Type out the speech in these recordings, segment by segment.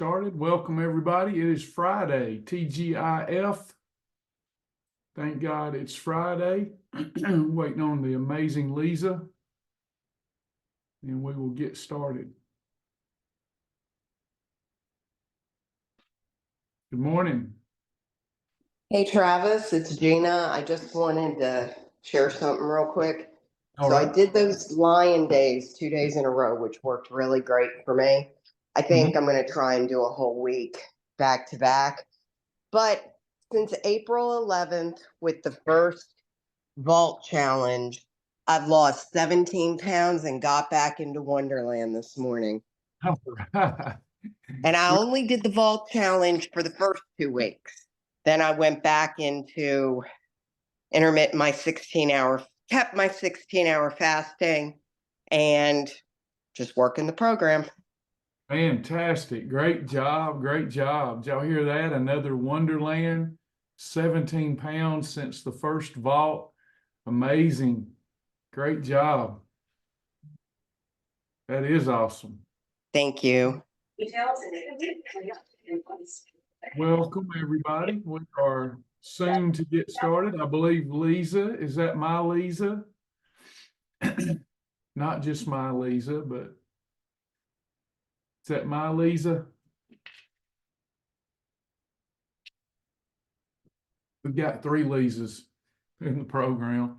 Started. Welcome everybody. It is Friday, TGIF. Thank God it's Friday. Waiting on the amazing Lisa. And we will get started. Good morning. Hey Travis, it's Gina. I just wanted to share something real quick. All So right. I did those Lion Days 2 days in a row, which worked really great for me. I think I'm going to try and do a whole week back to back. But since April 11th with the first vault challenge, I've lost 17 pounds and got back into Wonderland this morning. All right. And I only did the vault challenge for the first 2 weeks. Then I went back into kept my 16-hour fasting and just working the program. Fantastic. Great job. Great job. Did y'all hear that? Another Wonderland. 17 pounds since the first vault. Amazing. Great job. That is awesome. Thank you. Welcome everybody. We are soon to get started. I believe Lisa, is that my Lisa? Not just my Lisa, but is that my Lisa? We've got 3 Lisas in the program.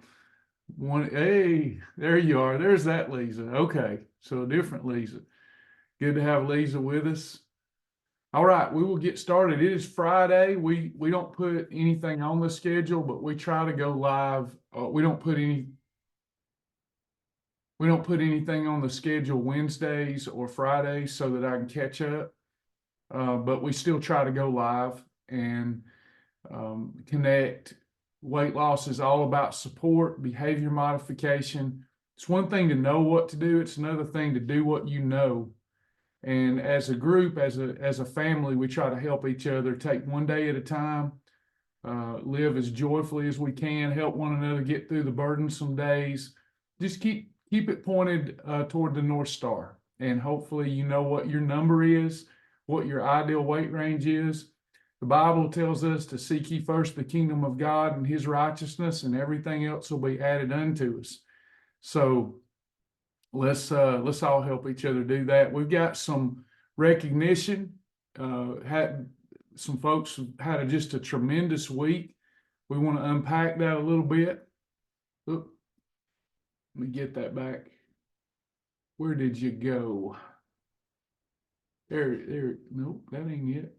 One, hey, there you are. There's that Lisa. Okay, so a different Lisa. Good to have Lisa with us. All right, we will get started. It is Friday. We don't put anything on the schedule, but we try to go live. We don't put anything on the schedule Wednesdays or Fridays so that I can catch up. But we still try to go live and connect. Weight loss is all about support, behavior modification. It's one thing to know what to do. It's another thing to do what you know. And as a group, as a family, we try to help each other, take one day at a time, live as joyfully as we can, help one another get through the burdensome days. Just keep it pointed toward the North Star. And hopefully you know what your number is, what your ideal weight range is. The Bible tells us to seek ye first the kingdom of God and his righteousness, and everything else will be added unto us. So let's all help each other do that. We've got some recognition. Had some folks had just a tremendous week. We want to unpack that a little bit. Oop, let me get that back. Where did you go? There. Nope, that ain't it.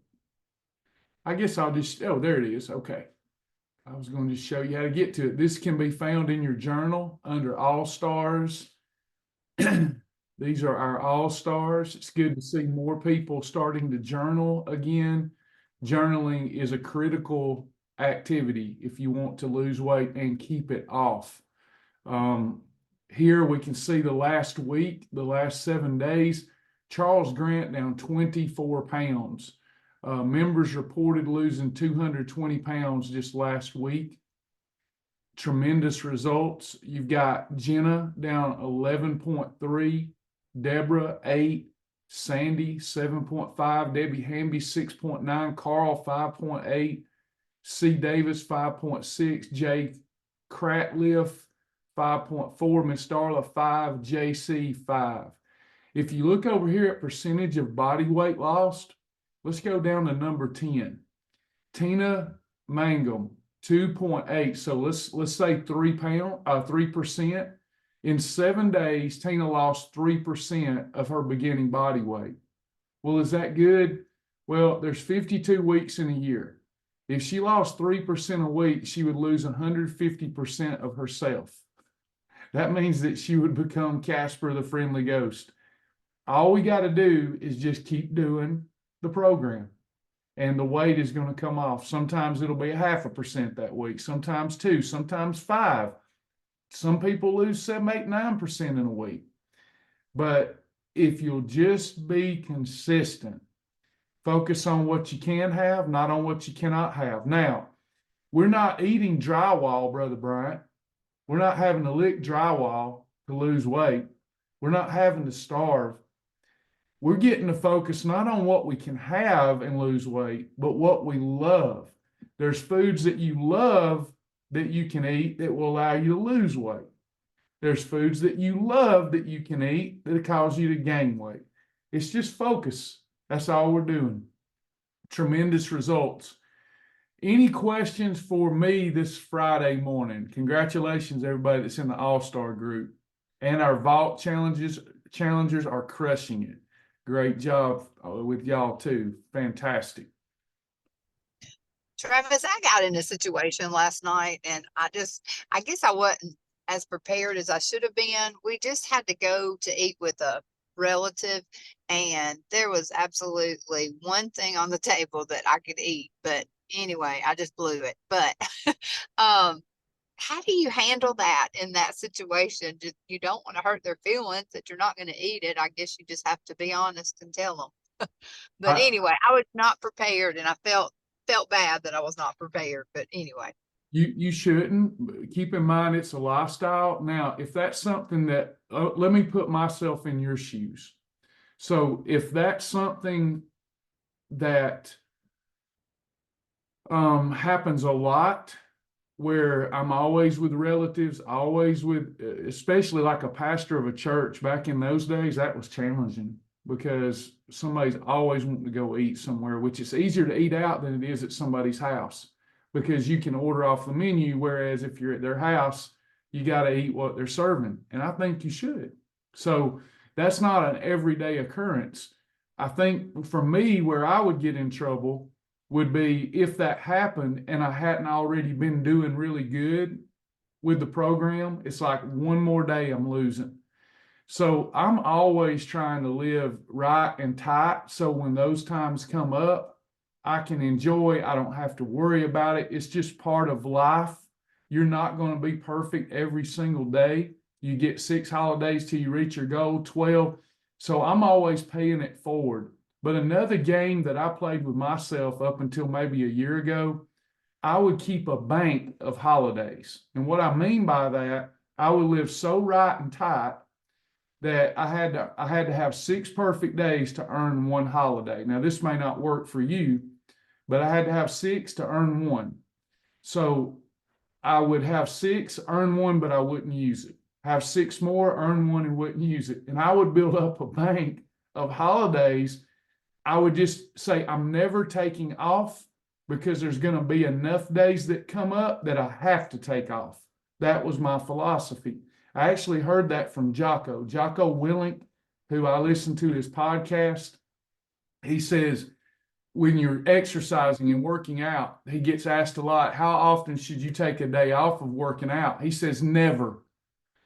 I guess I'll just, oh, there it is. Okay. I was going to just show you how to get to it. This can be found in your journal under All Stars. These are our all-stars. It's good to see more people starting to journal again. Journaling is a critical activity if you want to lose weight and keep it off. Here we can see the last week, the last 7 days, Charles Grant down 24 pounds. Members reported losing 220 pounds just last week. Tremendous results. You've got Gina down 11.3, Deborah 8, Sandy 7.5, Debbie Hamby 6.9, Carl 5.8, C. Davis 5.6, Jay Cratliff 5.4, Miss Darla 5, JC 5. If you look over here at percentage of body weight lost, let's go down to number 10. Tina Mangum 2.8. So let's say 3%. In 7 days, Tina lost 3% of her beginning body weight. Well, is that good? Well, there's 52 weeks in a year. If she lost 3% a week, she would lose 150% of herself. That means that she would become Casper the Friendly Ghost. All we got to do is just keep doing the program, and the weight is going to come off. Sometimes it'll be 0.5% that week, sometimes 2, sometimes 5. Some people lose 7, 8, 9% in a week. But if you'll just be consistent, focus on what you can have, not on what you cannot have. Now, we're not eating drywall, Brother Bryant. We're not having to lick drywall to lose weight. We're not having to starve. we're getting to focus not on what we can have and lose weight, but what we love. There's foods that you love that you can eat that will allow you to lose weight. There's foods that you love that you can eat that cause you to gain weight. It's just focus. That's all we're doing. Tremendous results. Any questions for me this Friday morning? Congratulations, everybody that's in the All-Star group. And our vault challengers are crushing it. Great job with y'all too. Fantastic. Travis, I got in a situation last night and I guess I wasn't as prepared as I should have been. We just had to go to eat with a relative and there was absolutely one thing on the table that I could eat. But anyway, I just blew it. But how do you handle that in that situation? You don't want to hurt their feelings that you're not going to eat it. I guess you just have to be honest and tell them. But anyway, I was not prepared and I felt bad that I was not prepared. But anyway. You shouldn't. Keep in mind it's a lifestyle. Now, if that's something that, let me put myself in your shoes. So if that's something that happens a lot, where I'm always with relatives, always with, especially like a pastor of a church back in those days, that was challenging because somebody's always wanting to go eat somewhere, which is easier to eat out than it is at somebody's house because you can order off the menu. Whereas if you're at their house, you got to eat what they're serving. And I think you should. So that's not an everyday occurrence. I think for me, where I would get in trouble would be if that happened and I hadn't already been doing really good with the program. It's like one more day I'm losing. So I'm always trying to live right and tight. So when those times come up, I can enjoy. I don't have to worry about it. It's just part of life. You're not going to be perfect every single day. You get 6 holidays till you reach your goal, 12. So I'm always paying it forward. But another game that I played with myself up until maybe a year ago, I would keep a bank of holidays. And what I mean by that, I would live so right and tight that I had to have 6 perfect days to earn one holiday. Now, this may not work for you, but I had to have 6 to earn one. So I would have 6, earn one, but I wouldn't use it. Have 6 more, earn one, and wouldn't use it. And I would build up a bank of holidays. I would just say, I'm never taking off because there's going to be enough days that come up that I have to take off. That was my philosophy. I actually heard that from 𝐬𝐲𝐶 𝐂𝐳, who I listened to his podcast. He says, when you're exercising and working out, he gets asked a lot, how often should you take a day off of working out? He says, never.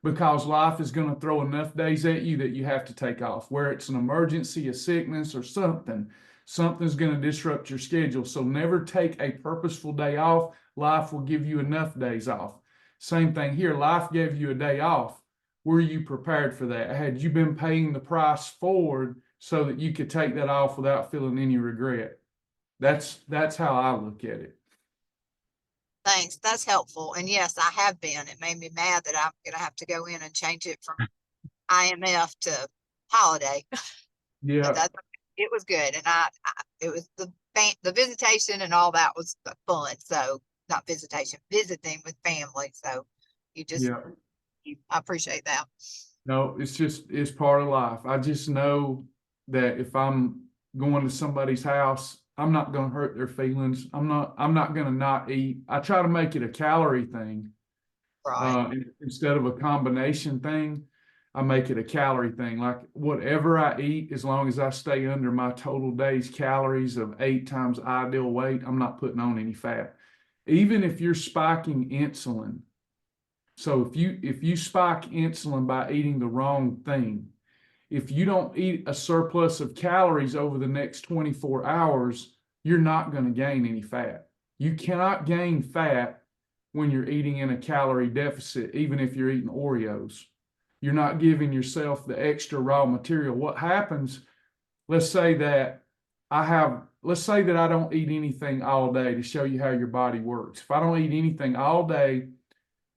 Because life is going to throw enough days at you that you have to take off, where it's an emergency, a sickness, or something. Something's going to disrupt your schedule. So never take a purposeful day off. Life will give you enough days off. Same thing here. Life gave you a day off. Were you prepared for that? Had you been paying the price forward so that you could take that off without feeling any regret? That's how I look at it. Thanks. That's helpful. And yes, I have been. It made me mad that I'm going to have to go in and change it from IMF to holiday. Yeah. It was good. And it was the visitation and all that was fun. So not visitation, visiting with family. So I appreciate that. No, it's part of life. I just know that if I'm going to somebody's house, I'm not going to hurt their feelings. I'm not going to not eat. I try to make it a calorie thing. Right. Instead of a combination thing, I make it a calorie thing. Like whatever I eat, as long as I stay under my total day's calories of 8 times ideal weight, I'm not putting on any fat. Even if you're spiking insulin. So if you spike insulin by eating the wrong thing, if you don't eat a surplus of calories over the next 24 hours, you're not going to gain any fat. You cannot gain fat when you're eating in a calorie deficit, even if you're eating Oreos. You're not giving yourself the extra raw material. What happens, let's say that I don't eat anything all day, to show you how your body works. If I don't eat anything all day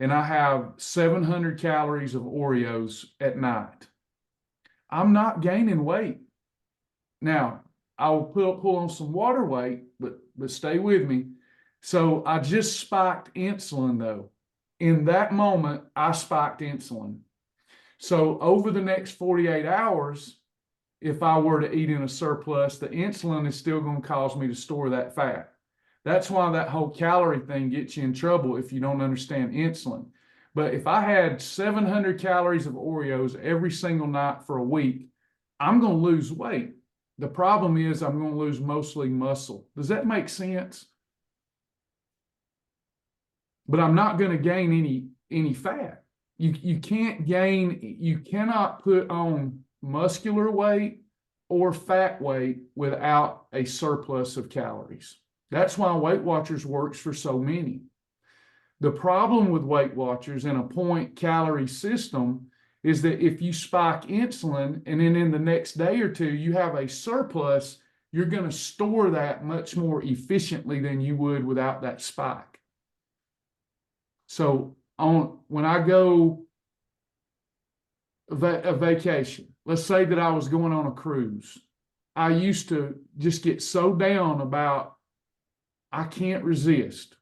and I have 700 calories of Oreos at night, I'm not gaining weight. Now, I will pull on some water weight, but stay with me. So I just spiked insulin though. In that moment, I spiked insulin. So over the next 48 hours, if I were to eat in a surplus, the insulin is still going to cause me to store that fat. That's why that whole calorie thing gets you in trouble if you don't understand insulin. But if I had 700 calories of Oreos every single night for a week, I'm going to lose weight. The problem is I'm going to lose mostly muscle. Does that make sense? But I'm not going to gain any fat. You can't gain, you cannot put on muscular weight or fat weight without a surplus of calories. That's why Weight Watchers works for so many. The problem with Weight Watchers and a point calorie system is that if you spike insulin and then in the next day or two you have a surplus, you're going to store that much more efficiently than you would without that spike. So when I go a vacation, let's say that I was going on a cruise, I used to just get so down about I can't resist.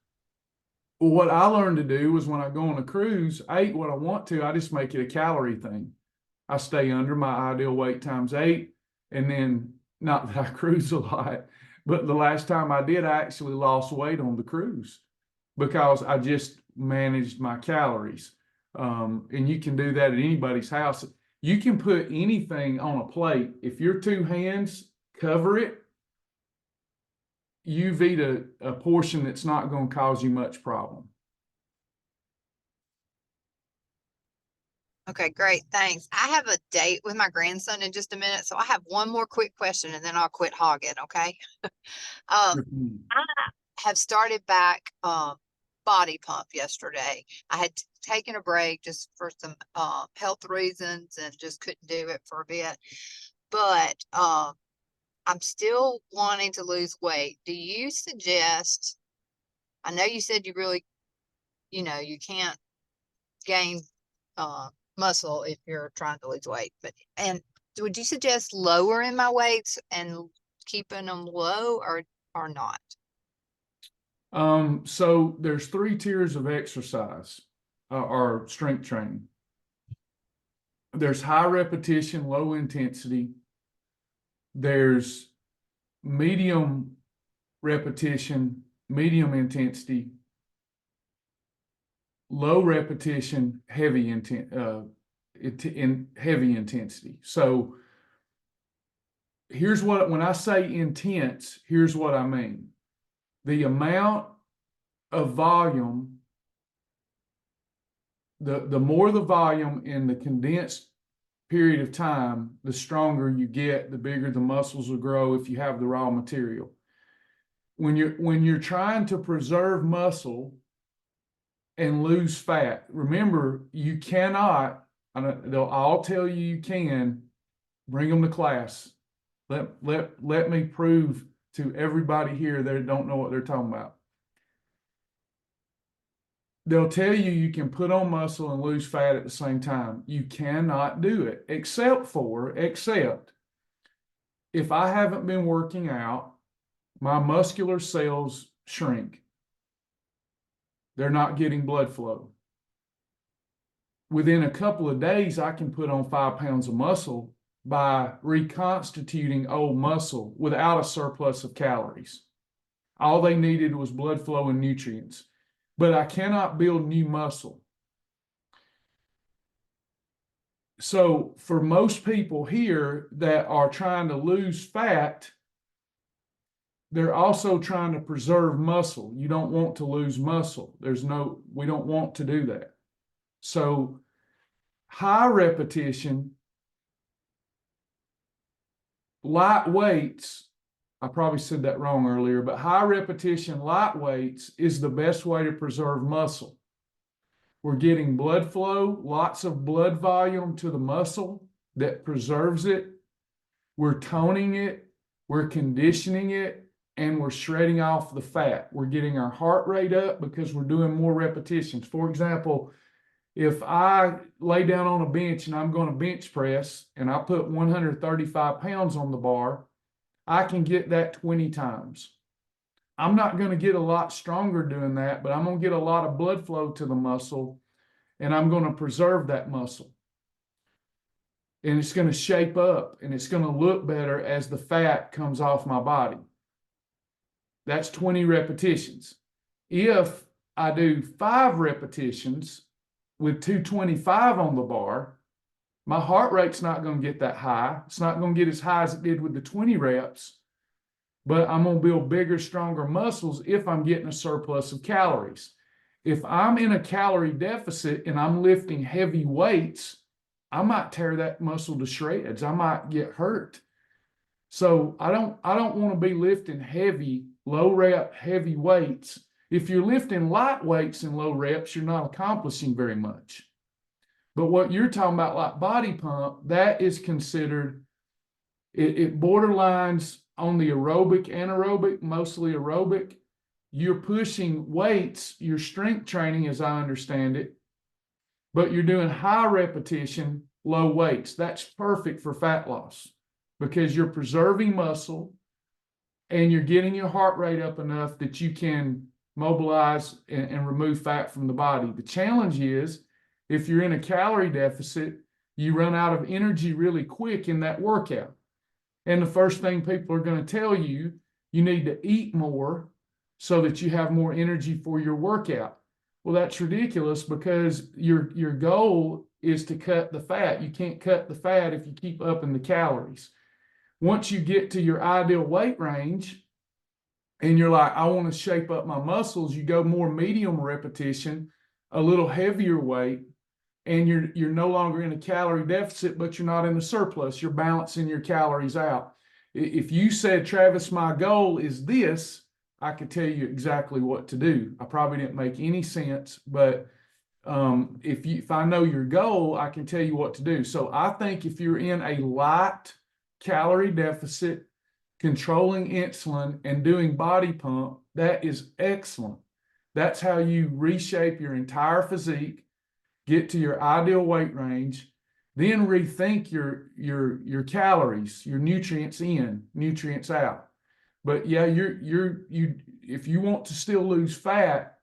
Well, what I learned to do was when I go on a cruise, I eat what I want to. I just make it a calorie thing. I stay under my ideal weight times 8. And then, not that I cruise a lot, but the last time I did, I actually lost weight on the cruise because I just managed my calories. And you can do that at anybody's house. You can put anything on a plate. If your 2 hands cover it, you've eaten a portion that's not going to cause you much problem. Okay, great. Thanks. I have a date with my grandson in just a minute, so I have one more quick question and then I'll quit hogging, okay? I have started back body pump yesterday. I had taken a break just for some health reasons and just couldn't do it for a bit. But I'm still wanting to lose weight. Do you suggest, I know you said you really, you can't gain muscle if you're trying to lose weight, and would you suggest lowering my weights and keeping them low or not? So there's 3 tiers of exercise or strength training. There's high repetition, low intensity. There's medium repetition, medium intensity, low repetition, heavy intensity. So here's what, when I say intense, here's what I mean. The amount of volume, the more the volume in the condensed period of time, the stronger you get, the bigger the muscles will grow if you have the raw material. When you're trying to preserve muscle and lose fat, remember, you cannot, they'll all tell you can, bring them to class. Let me prove to everybody here that don't know what they're talking about. They'll tell you you can put on muscle and lose fat at the same time. You cannot do it, except if I haven't been working out, my muscular cells shrink. They're not getting blood flow. Within a couple of days, I can put on 5 pounds of muscle by reconstituting old muscle without a surplus of calories. All they needed was blood flow and nutrients. But I cannot build new muscle. So for most people here that are trying to lose fat, they're also trying to preserve muscle. You don't want to lose muscle. We don't want to do that. So high repetition, light weights, I probably said that wrong earlier, but high repetition light weights is the best way to preserve muscle. We're getting blood flow, lots of blood volume to the muscle that preserves it. We're toning it, we're conditioning it, and we're shredding off the fat. We're getting our heart rate up because we're doing more repetitions. For example, if I lay down on a bench and I'm going to bench press and I put 135 pounds on the bar, I can get that 20 times. I'm not going to get a lot stronger doing that, but I'm going to get a lot of blood flow to the muscle, and I'm going to preserve that muscle. And it's going to shape up, and it's going to look better as the fat comes off my body. That's 20 repetitions. If I do 5 repetitions with 225 on the bar, my heart rate's not going to get that high. It's not going to get as high as it did with the 20 reps, but I'm going to build bigger, stronger muscles if I'm getting a surplus of calories. If I'm in a calorie deficit and I'm lifting heavy weights, I might tear that muscle to shreds. I might get hurt. So I don't want to be lifting heavy, low rep, heavy weights. If you're lifting light weights and low reps, you're not accomplishing very much. But what you're talking about, like body pump, that is considered, it borderlines on the aerobic, anaerobic, mostly aerobic. You're pushing weights, you're strength training as I understand it, but you're doing high repetition, low weights. That's perfect for fat loss because you're preserving muscle and you're getting your heart rate up enough that you can mobilize and remove fat from the body. The challenge is if you're in a calorie deficit, you run out of energy really quick in that workout. And the first thing people are going to tell you, you need to eat more so that you have more energy for your workout. Well, that's ridiculous because your goal is to cut the fat. You can't cut the fat if you keep upping the calories. Once you get to your ideal weight range and you're like, I want to shape up my muscles, you go more medium repetition, a little heavier weight, and you're no longer in a calorie deficit, but you're not in a surplus. You're balancing your calories out. If you said, Travis, my goal is this, I could tell you exactly what to do. I probably didn't make any sense, but if I know your goal, I can tell you what to do. So I think if you're in a light calorie deficit, controlling insulin and doing body pump, that is excellent. That's how you reshape your entire physique, get to your ideal weight range, then rethink your calories, your nutrients in, nutrients out. But yeah, if you want to still lose fat,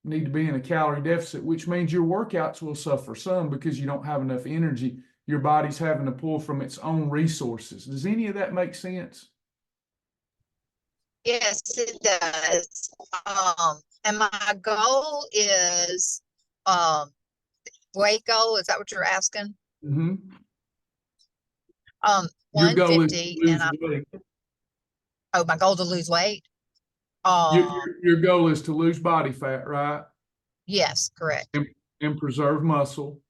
need to be in a calorie deficit, which means your workouts will suffer some because you don't have enough energy. Your body's having to pull from its own resources. Does any of that make sense? Yes, it does. And my goal is weight goal. Is that what you're asking? Mm-hmm. Your goal is to 150, lose and weight. oh, my goal to lose weight. Your goal is to lose body fat, right? Yes, correct. And preserve muscle.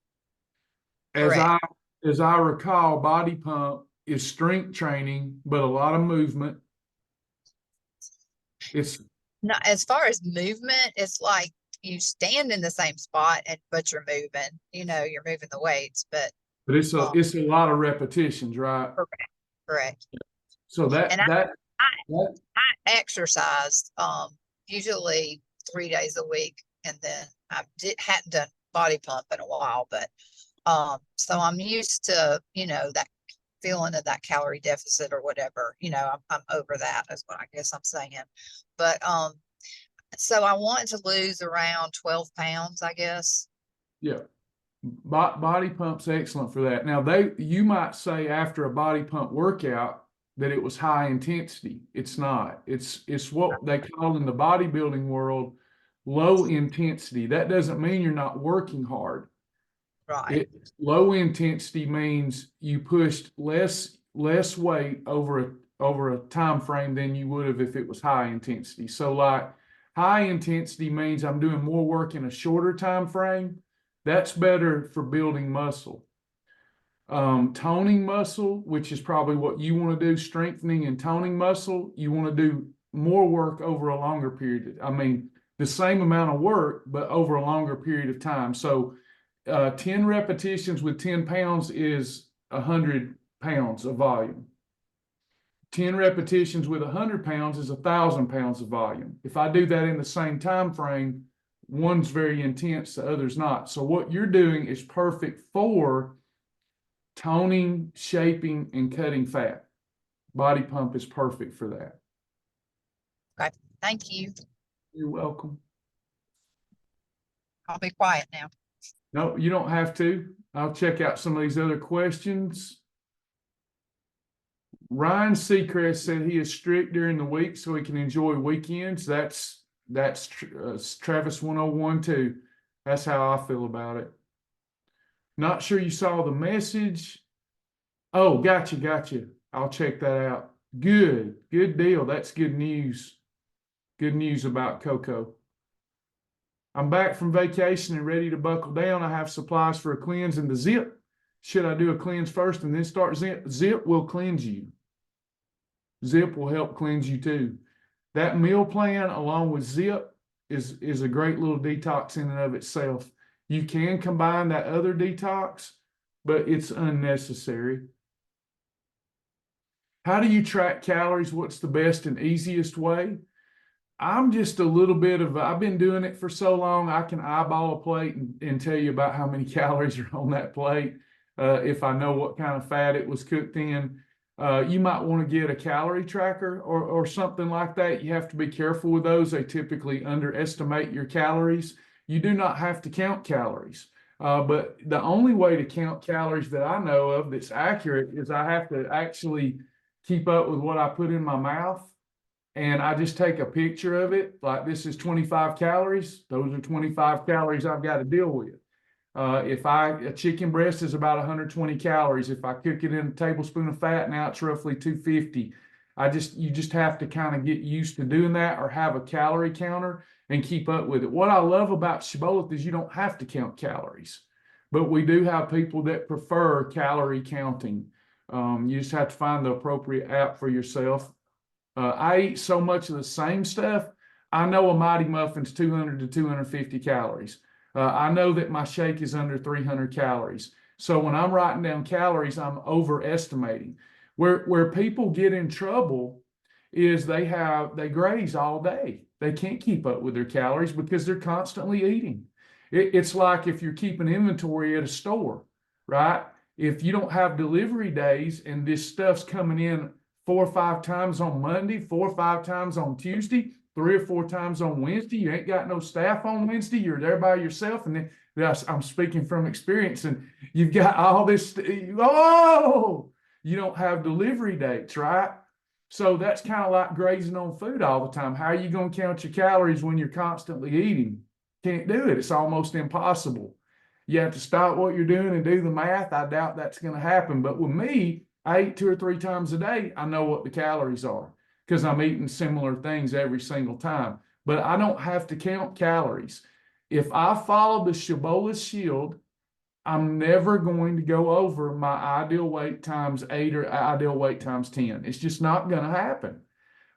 Correct. As I recall, body pump is strength training, but a lot of movement. It's Not as far as movement, it's like you stand in the same spot but you're moving. You're moving the weights, but it's a lot of repetitions, right? correct. So And I exercised usually 3 days a week, and then I hadn't done body pump in a while, but so I'm used to that feeling of that calorie deficit or whatever. I'm over that, is what I guess I'm saying. But so I want to lose around 12 pounds, I guess. Yeah. Body pump's excellent for that. Now you might say after a body pump workout that it was high intensity. It's not. It's what they call in the bodybuilding world low intensity. That doesn't mean you're not working hard. Right. Low intensity means you pushed less weight over a time frame than you would have if it was high intensity. So like high intensity means I'm doing more work in a shorter time frame. That's better for building muscle. Toning muscle, which is probably what you want to do, strengthening and toning muscle, you want to do more work over a longer period. I mean, the same amount of work, but over a longer period of time. So 10 repetitions with 10 pounds is 100 pounds of volume. 10 repetitions with 100 pounds is 1,000 pounds of volume. If I do that in the same time frame, one's very intense, the other's not. So what you're doing is perfect for toning, shaping, and cutting fat. Body Pump is perfect for that. Okay, thank you. You're welcome. I'll be quiet now. No, you don't have to. I'll check out some of these other questions. Ryan Seacrest said he is strict during the week so he can enjoy weekends. That's Travis 101 too. That's how I feel about it. Not sure you saw the message. Oh, gotcha. I'll check that out. Good deal. That's good news. Good news about Coco. I'm back from vacation and ready to buckle down. I have supplies for a cleanse and the zip. Should I do a cleanse first and then start zip? Zip will cleanse you. Zip will help cleanse you too. That meal plan along with zip is a great little detox in and of itself. You can combine that other detox, but it's unnecessary. How do you track calories? What's the best and easiest way? I'm just a little bit of, I've been doing it for so long, I can eyeball a plate and tell you about how many calories are on that plate. If I know what kind of fat it was cooked in. You might want to get a calorie tracker or something like that. You have to be careful with those. They typically underestimate your calories. You do not have to count calories. But the only way to count calories that I know of that's accurate is I have to actually keep up with what I put in my mouth. And I just take a picture of it. Like this is 25 calories. Those are 25 calories I've got to deal with. A chicken breast is about 120 calories. If I cook it in a tablespoon of fat, now it's roughly 250. You just have to kind of get used to doing that or have a calorie counter and keep up with it. What I love about Shibboleth is you don't have to count calories, but we do have people that prefer calorie counting. You just have to find the appropriate app for yourself. I eat so much of the same stuff. I know a Mighty Muffin's 200 to 250 calories. I know that my shake is under 300 calories. So when I'm writing down calories, I'm overestimating. Where people get in trouble is they graze all day. They can't keep up with their calories because they're constantly eating. It's like if you're keeping inventory at a store, right? If you don't have delivery days and this stuff's coming in 4 or 5 times on Monday, 4 or 5 times on Tuesday, 3 or 4 times on Wednesday, you ain't got no staff on Wednesday, you're there by yourself, and then I'm speaking from experience, and you've got all this, you don't have delivery dates, right? So that's kind of like grazing on food all the time. How are you going to count your calories when you're constantly eating? Can't do it. It's almost impossible. You have to stop what you're doing and do the math. I doubt that's going to happen. But with me, I eat 2 or 3 times a day. I know what the calories are because I'm eating similar things every single time. But I don't have to count calories. If I follow the Shibboleth Shield, I'm never going to go over my ideal weight times 8 or ideal weight times 10. It's just not going to happen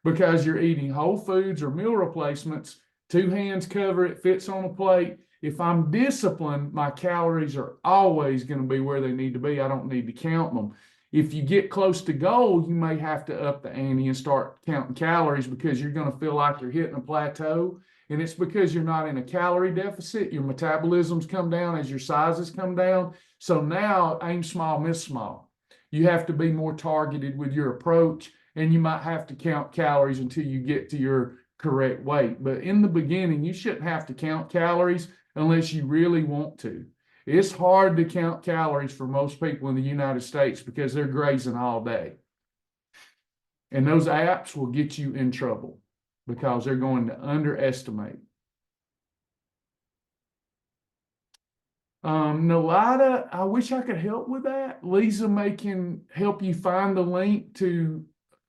because you're eating whole foods or meal replacements. 2 hands cover it, fits on a plate. If I'm disciplined, my calories are always going to be where they need to be. I don't need to count them. If you get close to goal, you may have to up the ante and start counting calories because you're going to feel like you're hitting a plateau. And it's because you're not in a calorie deficit. Your metabolisms come down as your sizes come down. So now aim small, miss small. You have to be more targeted with your approach, and you might have to count calories until you get to your correct weight. But in the beginning, you shouldn't have to count calories unless you really want to. It's hard to count calories for most people in the United States because they're grazing all day. And those apps will get you in trouble because they're going to underestimate. Nalada, I wish I could help with that. Lisa can help you find the link to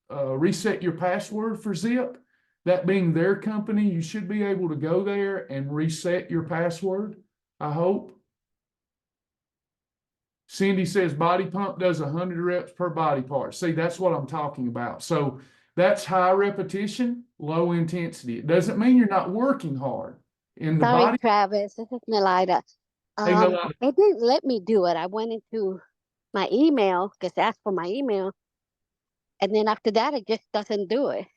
reset your password for Zip. That being their company, you should be able to go there and reset your password, I hope. Cindy says Body Pump does 100 reps per body part. See, that's what I'm talking about. So that's high repetition, low intensity. It doesn't mean you're not working hard. In the Sorry, body. Travis. This is Nalida. Hey, Nalida. It didn't let me do it. I went into my email because it asked for my email. And then after that, it just doesn't do it.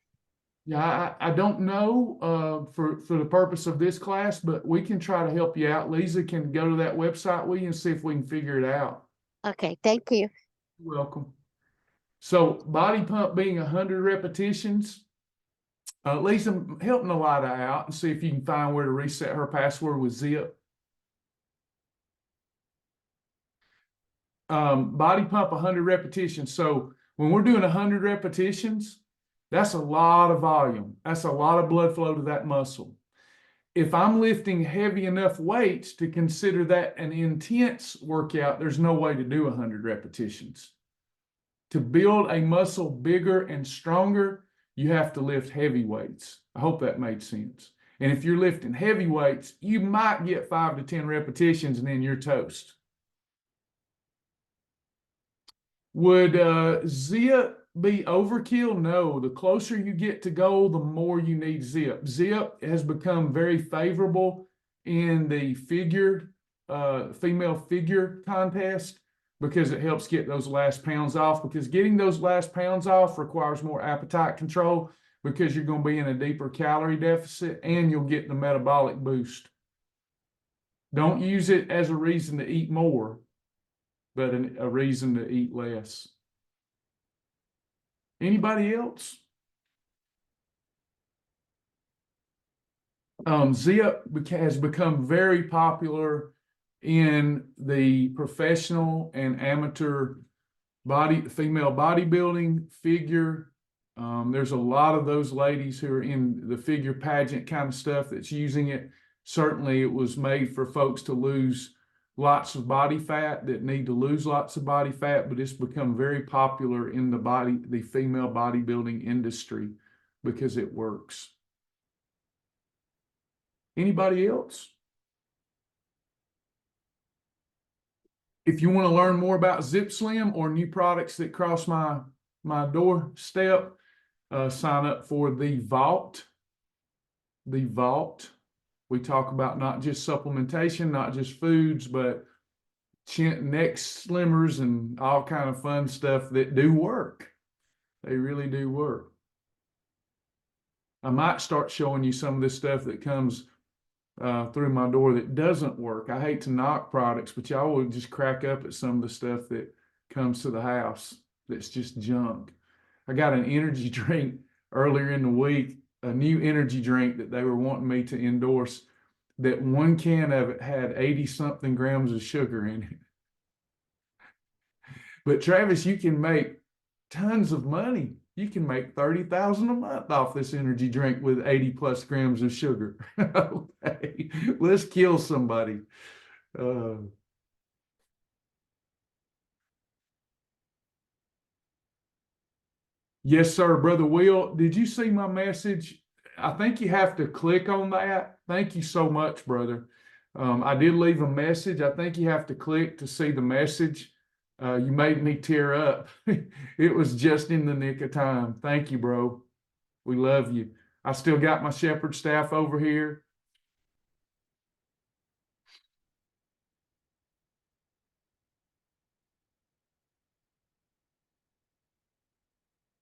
Yeah, I don't know for the purpose of this class, but we can try to help you out. Lisa can go to that website with you and see if we can figure it out. Okay, thank you. You're welcome. So body pump being 100 repetitions. Lisa, help Nalada out and see if you can find where to reset her password with Zip. Body pump 100 repetitions. So when we're doing 100 repetitions, that's a lot of volume. That's a lot of blood flow to that muscle. If I'm lifting heavy enough weights to consider that an intense workout, there's no way to do 100 repetitions. To build a muscle bigger and stronger, you have to lift heavy weights. I hope that made sense. And if you're lifting heavy weights, you might get 5 to 10 repetitions and then you're toast. Would Zip be overkill? No. The closer you get to goal, the more you need Zip. Zip has become very favorable in the female figure contest because it helps get those last pounds off, because getting those last pounds off requires more appetite control because you're going to be in a deeper calorie deficit and you'll get the metabolic boost. Don't use it as a reason to eat more, but a reason to eat less. Anybody else? Zip has become very popular in the professional and amateur female bodybuilding figure. There's a lot of those ladies who are in the figure pageant kind of stuff that's using it. Certainly it was made for folks to lose lots of body fat that need to lose lots of body fat, but it's become very popular in the female bodybuilding industry because it works. Anybody else? If you want to learn more about Zip Slim or new products that cross my doorstep, sign up for the Vault. The Vault. We talk about not just supplementation, not just foods, but neck slimmers and all kind of fun stuff that do work. They really do work. I might start showing you some of this stuff that comes through my door that doesn't work. I hate to knock products, but y'all will just crack up at some of the stuff that comes to the house that's just junk. I got an energy drink earlier in the week, a new energy drink that they were wanting me to endorse, that one can of it had 80-something grams of sugar in it. But Travis, you can make tons of money. You can make $30,000 a month off this energy drink with 80+ grams of sugar. Okay, let's kill somebody. Yes, sir, Brother Will. Did you see my message? I think you have to click on that. Thank you so much, brother. I did leave a message. I think you have to click to see the message. You made me tear up. It was just in the nick of time. Thank you, bro. We love you. I still got my shepherd staff over here.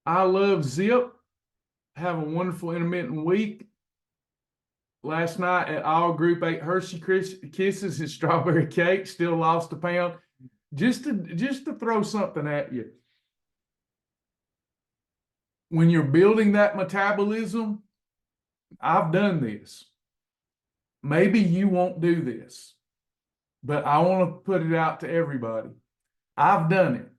I love Zip. Have a wonderful intermittent week. Last night at all group ate Hershey Kisses and strawberry cake. Still lost a pound. Just to throw something at you. When you're building that metabolism, I've done this. Maybe you won't do this, but I want to put it out to everybody. I've done it.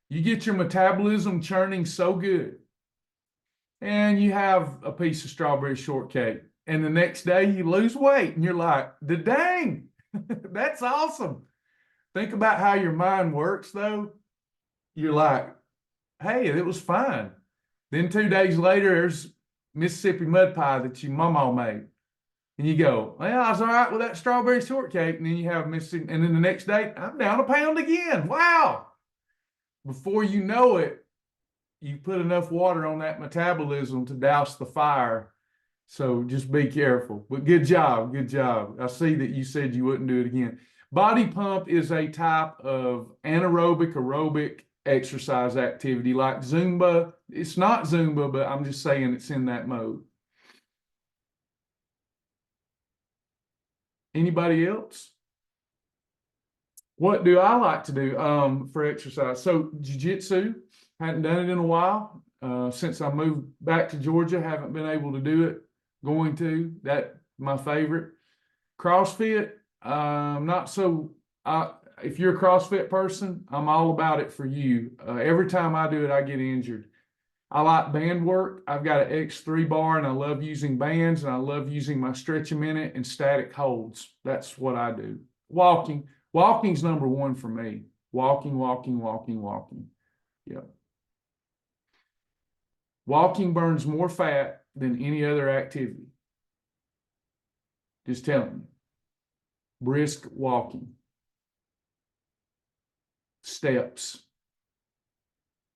You get your metabolism churning so good, and you have a piece of strawberry shortcake, and the next day you lose weight, and you're like, dang, that's awesome. Think about how your mind works, though. You're like, hey, it was fine. Then 2 days later, there's Mississippi mud pie that your mama made. And you go, well, I was all right with that strawberry shortcake. And then you have Mississippi, and then the next day, I'm down a pound again. Wow. Before you know it, you put enough water on that metabolism to douse the fire. So just be careful. But good job. Good job. I see that you said you wouldn't do it again. Body pump is a type of anaerobic, aerobic exercise activity like Zumba. It's not Zumba, but I'm just saying it's in that mode. Anybody else? What do I like to do for exercise? So jiu-jitsu, Hadn't done it in a while. Since I moved back to Georgia, haven't been able to do it. Going to that my favorite. CrossFit, not so. If you're a CrossFit person, I'm all about it for you. Every time I do it, I get injured. I like band work. I've got an X3 bar and I love using bands and I love using my stretch a minute and static holds. That's what I do. Walking's number one for me. Walking. Yep. Walking burns more fat than any other activity. Just telling you. Brisk walking. Steps.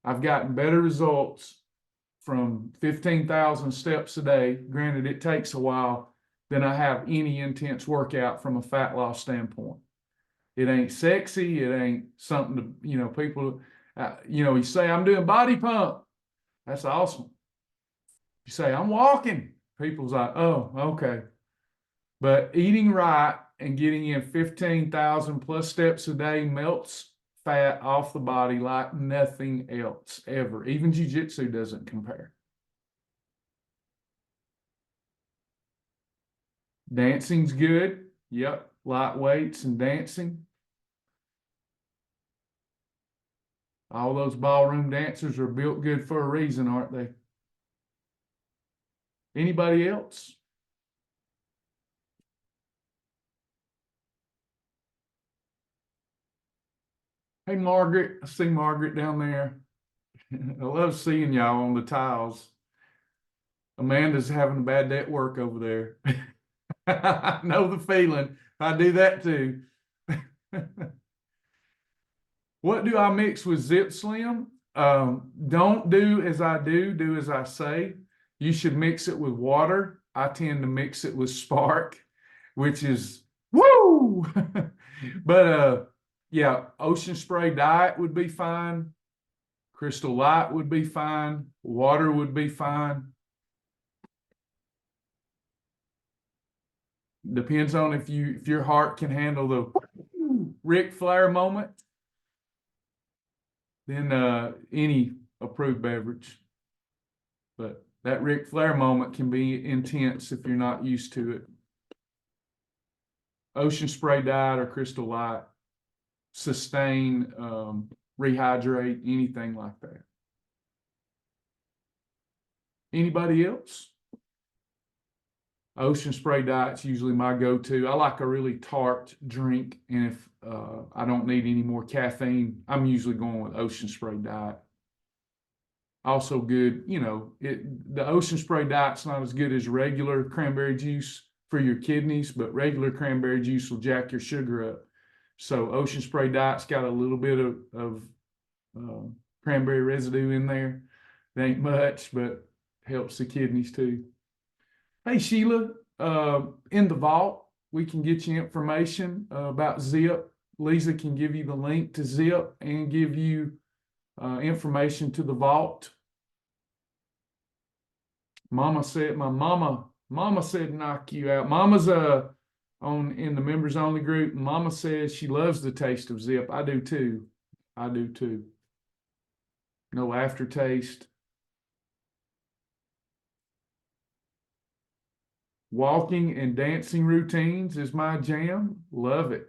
I've gotten better results from 15,000 steps a day. Granted, it takes a while than I have any intense workout from a fat loss standpoint. It ain't sexy. It ain't something to, people, you say, I'm doing body pump. That's awesome. You say, I'm walking. People's like, oh, okay. But eating right and getting in 15,000 plus steps a day melts fat off the body like nothing else ever. Even jiu-jitsu doesn't compare. Dancing's good. Yep. Light weights and dancing. All those ballroom dancers are built good for a reason, aren't they? Anybody else? Hey, Margaret. I see Margaret down there. I love seeing y'all on the tiles. Amanda's having a bad day at work over there. I know the feeling. I do that too. What do I mix with Zip Slim? Don't do as I do as I say. You should mix it with water. I tend to mix it with Spark, which is woo! But yeah, Ocean Spray Diet would be fine. Crystal Light would be fine. Water would be fine. Depends on if your heart can handle the Ric Flair moment. Then any approved beverage. But that Ric Flair moment can be intense if you're not used to it. Ocean Spray Diet or Crystal Light. Sustain, rehydrate, anything like that. Anybody else? Ocean Spray Diet's usually my go-to. I like a really tart drink, and if I don't need any more caffeine, I'm usually going with Ocean Spray Diet. Also good, the Ocean Spray Diet's not as good as regular cranberry juice for your kidneys, but regular cranberry juice will jack your sugar up. So Ocean Spray Diet's got a little bit of cranberry residue in there. It ain't much, but helps the kidneys too. Hey, Sheila, in the vault, we can get you information about Zip. Lisa can give you the link to Zip and give you information to the vault. Mama said, my mama said knock you out. Mama's in the members only group. Mama says she loves the taste of Zip. I do too. No aftertaste. Walking and dancing routines is my jam. Love it.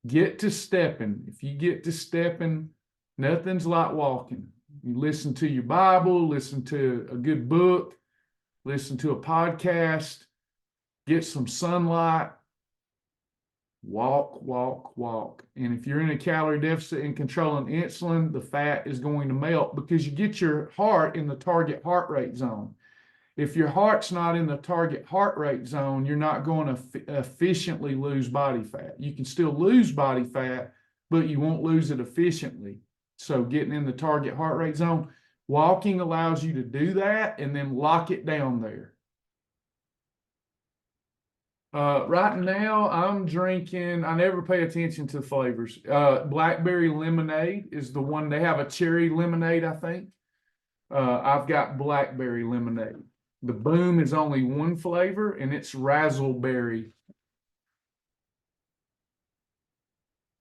Get to stepping. If you get to stepping, nothing's like walking. You listen to your Bible, listen to a good book, listen to a podcast, get some sunlight, walk. And if you're in a calorie deficit and controlling insulin, the fat is going to melt because you get your heart in the target heart rate zone. If your heart's not in the target heart rate zone, you're not going to efficiently lose body fat. You can still lose body fat, but you won't lose it efficiently. So getting in the target heart rate zone, walking allows you to do that and then lock it down there. Right now, I'm drinking, I never pay attention to flavors. Blackberry lemonade is the one. They have a cherry lemonade, I think. I've got blackberry lemonade. The Boom is only one flavor, and it's razzleberry.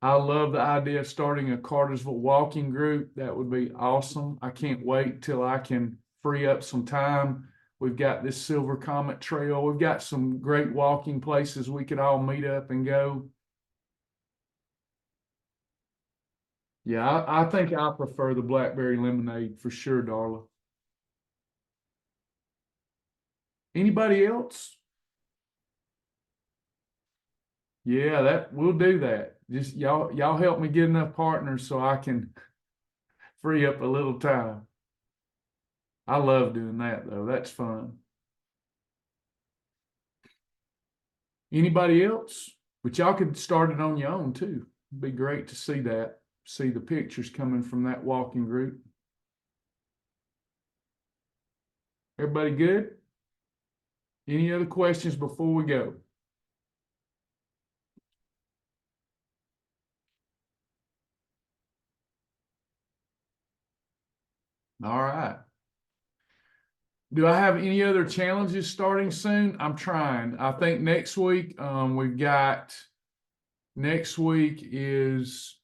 I love the idea of starting a Cartersville walking group. That would be awesome. I can't wait till I can free up some time. We've got this Silver Comet Trail. We've got some great walking places we could all meet up and go. Yeah, I think I prefer the blackberry lemonade for sure, Darla. Anybody else? Yeah, that we'll do that. Just y'all help me get enough partners so I can free up a little time. I love doing that though. That's fun. Anybody else? But y'all could start it on your own too. It'd be great to see that. See the pictures coming from that walking group. Everybody good? Any other questions before we go? All right. Do I have any other challenges starting soon? I'm trying. I think next week next week is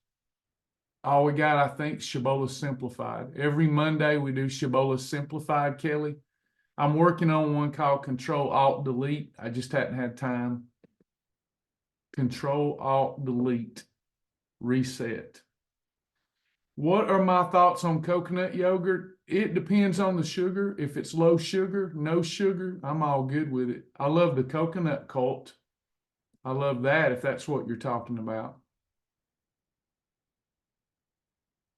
all we got, I think, Shibboleth Simplified. Every Monday we do Shibboleth Simplified, Kelly. I'm working on one called Control-Alt-Delete. I just hadn't had time. Control-Alt-Delete. Reset. What are my thoughts on coconut yogurt? It depends on the sugar. If it's low sugar, no sugar, I'm all good with it. I love the coconut cult. I love that if that's what you're talking about.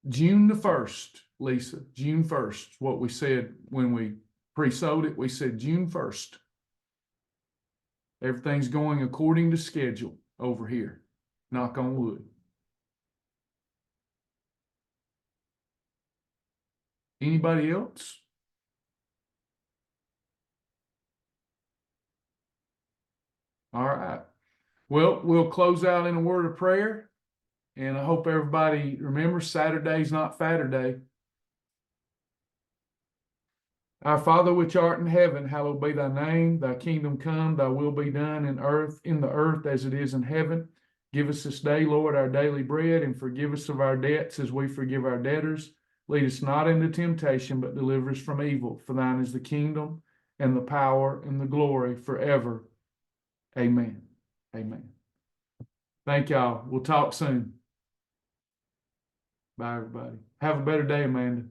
June the 1st, Lisa, June 1st, what we said when we pre-sold it, we said June 1st. Everything's going according to schedule over here. Knock on wood. Anybody else? All right. Well, we'll close out in a word of prayer. And I hope everybody remembers Saturday's not Fatterday. Our Father which art in heaven, hallowed be thy name. Thy kingdom come, thy will be done in the earth as it is in heaven. Give us this day, Lord, our daily bread, and forgive us of our debts as we forgive our debtors. Lead us not into temptation, but deliver us from evil. For thine is the kingdom and the power and the glory forever. Amen. Amen. Thank y'all. We'll talk soon. Bye, everybody. Have a better day, Amanda.